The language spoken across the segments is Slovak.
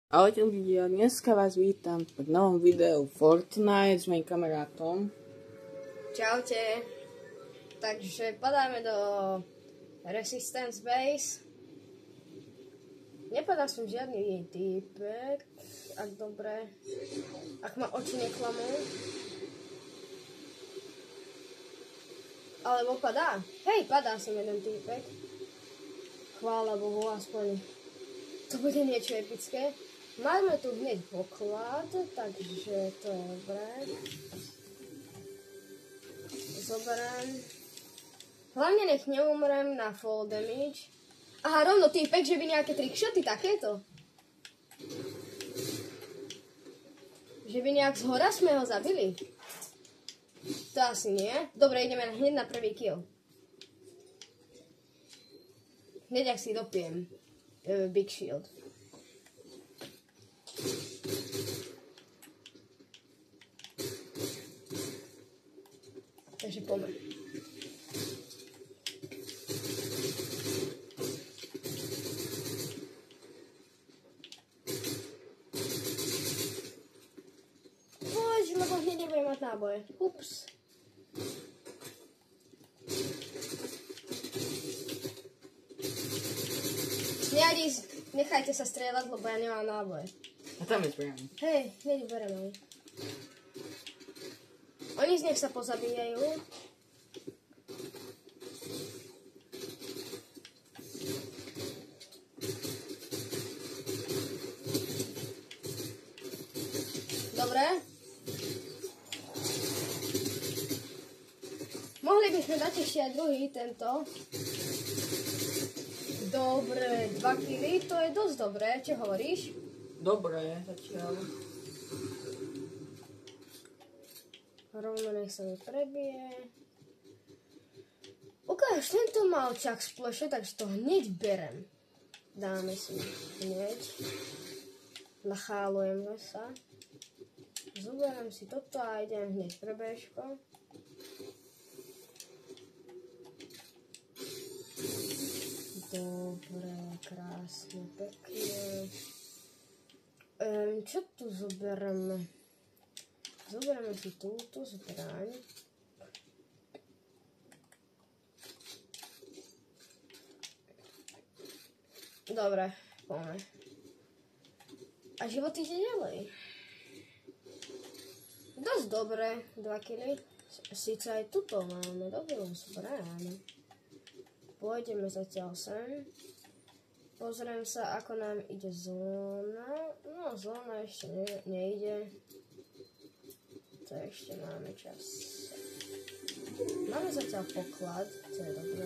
Ahojte ľudia, dneska vás vítam v novom videu Fortnite s mojím kamarátom. Čaute. Takže padáme do Resistance Base. Nepadal som žiadny týpek, ak dobre, ak ma oči neklamú. Alebo padá. Hej, padá som jeden týpek. Chvála Bohu, aspoň to bude niečo epické. Máme tu hneď poklad, takže to je dobré. Zoberiem. Hlavne nech neumrem na full damage. Aha, rovno týpek, že by nejaké trickshoty takéto. Že by nejak zhora sme ho zabili. To asi nie. Dobre, ideme hneď na prvý kill. Hneď ak si dopijem Big Shield. Takže poďme. Poď, lebo hneď nebudem mať náboje. Ups. Nechajte sa strieľať, lebo ja nemám náboje. A tam je zberiam. Hej, hneď bereme. Oni z nich sa pozabíjajú. Dobre. Mohli by sme dať ešte aj druhý, tento. Dobre, 2 kily, to je dosť dobré, čo hovoríš? Dobre, zatiaľ. Rovno nech sa mi prebije. Ukáž, tento mal čak sploše, takže to hneď berem. Dáme si hneď. Nachálujeme sa. Zoberiem si toto a idem hneď prebežko. Dobre, krásne, pekne. Čo tu zoberieme? Zoberieme si túto zbraň. Dobre, poďme. A život ide ďalej. Dosť dobre, 2 kily. Sice aj tuto máme dobrú zbraň. Pôjdeme zatiaľ sem. Pozriem sa, ako nám ide zóna. No, zóna ešte nejde. To ešte máme čas. Máme zatiaľ poklad, to je dobré.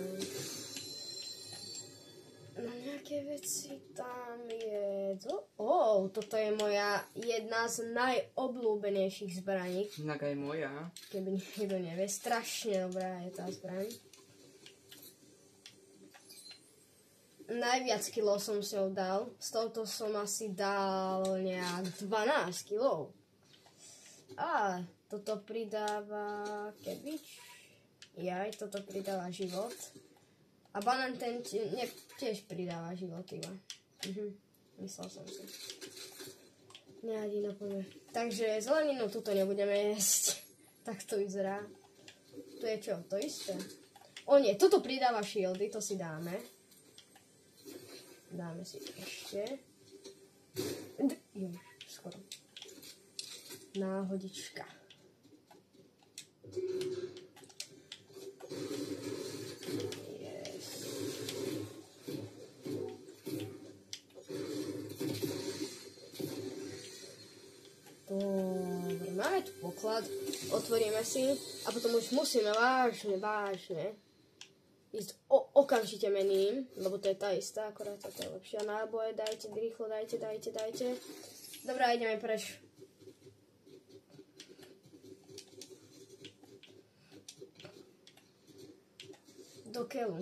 No nejaké veci tam je... toto je moja jedna z najobľúbenejších zbraní. Inak aj moja. Keby niekto nevie, strašne dobrá je tá zbraň. Najviac kilov som si ho dal. Z touto som asi dal nejak 12 kilov. A toto pridáva kebič. Jaj, toto pridáva život. A banán ten tiež pridáva život iba. Myslel som si. Nejadí naplne. Takže zeleninu tuto nebudeme jesť. Tak to vyzerá. Tu je čo? To isté? O nie, toto pridáva shieldy, to si dáme. Dáme si ešte. Skoro. Náhodička. Yes. Dobre, máme tu poklad. Otvoríme si a potom už musíme vážne ísť okamžite meným, lebo to je tá istá, akorát toto je lepšia. Náboje, dajte, rýchlo, dajte. Dobrá, ideme preč. Do keľu.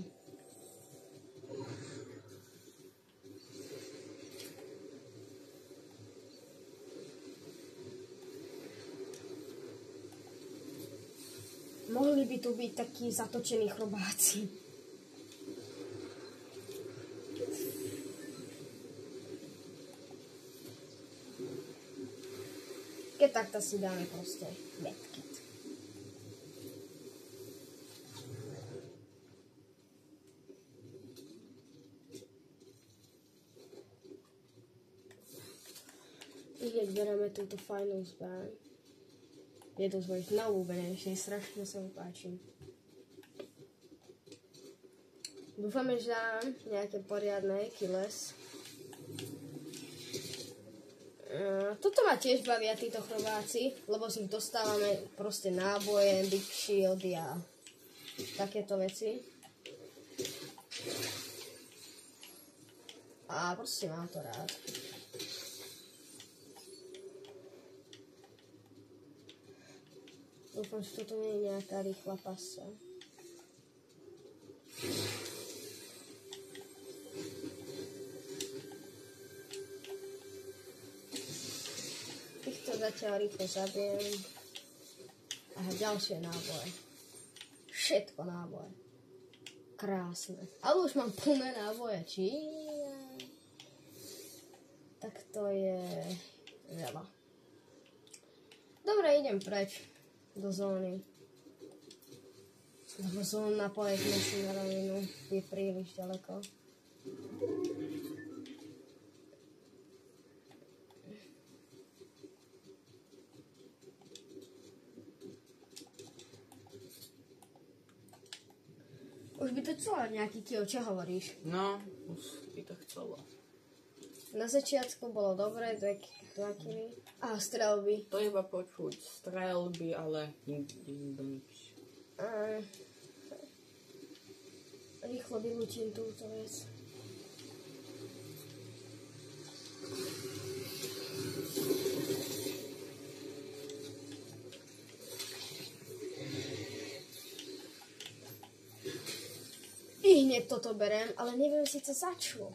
Mohli by tu byť takí zatočení chrobáci. Keď takto si dáme proste medkit. Hneď bereme túto fajnú zbraň. Je to z mojich najobľúbenejších, strašne sa mi páči. Dúfame, že dám nejaké poriadne killes. Toto ma tiež bavia títo chrobáci, lebo si ich dostávame proste náboje, big shieldy a takéto veci. A proste mám to rád. Dúfam, že toto nie je nejaká rýchla pasa. Týchto zatiaľ rýchlo zabijem. A ďalšie náboje. Všetko náboje. Krásne. Ale už mám plné náboje, či? Tak to je veľa. Dobre, idem preč do zóny. Lebo zóna, povedzme si na rovinu, je príliš ďaleko. Už by to chcelo nejaký kill, čo hovoríš? No, už by to chcelo. Na začiatku bolo dobré, 2 killy. A strelby. To iba počuť strelby, ale nikto nič. Rýchlo vylúčim túto vec. I hneď toto berem, ale neviem síce za čo.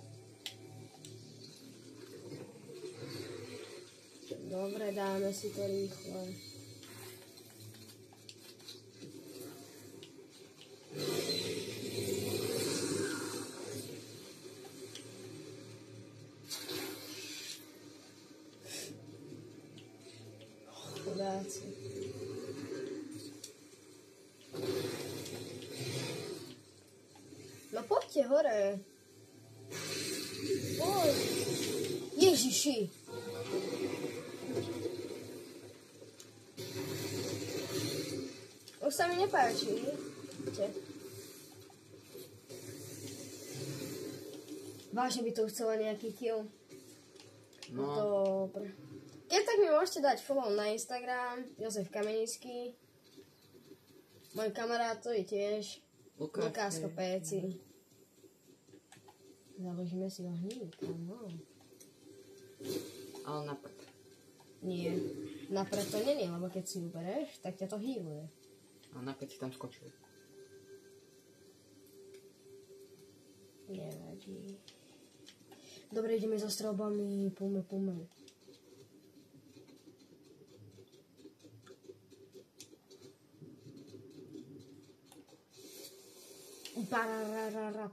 Dobre, dáme si to rýchlo. Chudáci. No poďte hore. Poď. Ježiši. Už sa mi nepáči. Vážne by to chcela nejaký kill. No. Dobre. Keď tak mi môžete dať follow na Instagram, Jozef Kamenický. Môj kamarát to je tiež. Lukásko Péci. Založíme si ho hník, no. Ale na prd. Nie. Na prd to není, lebo keď si ubereš, tak ťa to healuje. A na prd si tam skočil. Nevadí. Dobre, ideme so strelbami. Pome. Bararara.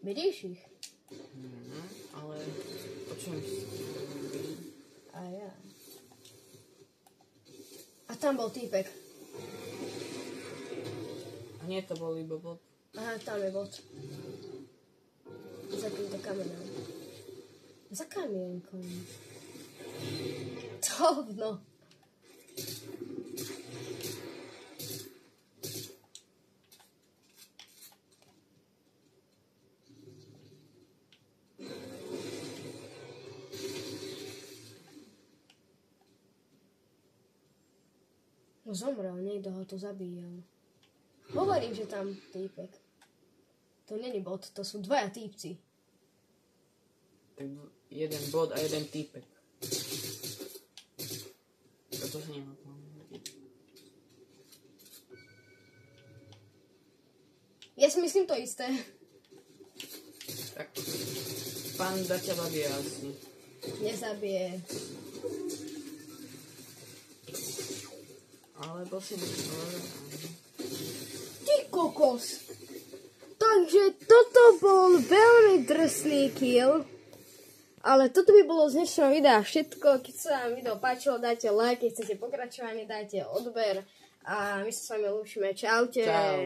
Vidíš ich? Ale počujem si. A ja. A tam bol týpek. A nie, to bol iba bot. Aha, tam je bot. Za týmto kamenom. Za kamienkom. Tovno. No zomrel, niekto ho tu zabíjal. Hovorím, že tam týpek. To není bot, to sú dvaja týpci. Tak jeden bot a jeden týpek. To sa nemá. Ja si myslím to isté. Tak panda ťa zabije asi. Nezabije. Alebo si myslel. Ty kokos! To Takže toto bol veľmi drsný kill. Ale toto by bolo z dnešného videa všetko. Keď sa vám video páčilo, dajte like. Keď chcete pokračovanie, dajte odber. A my sa s vami lúčime. Čaute. Čau.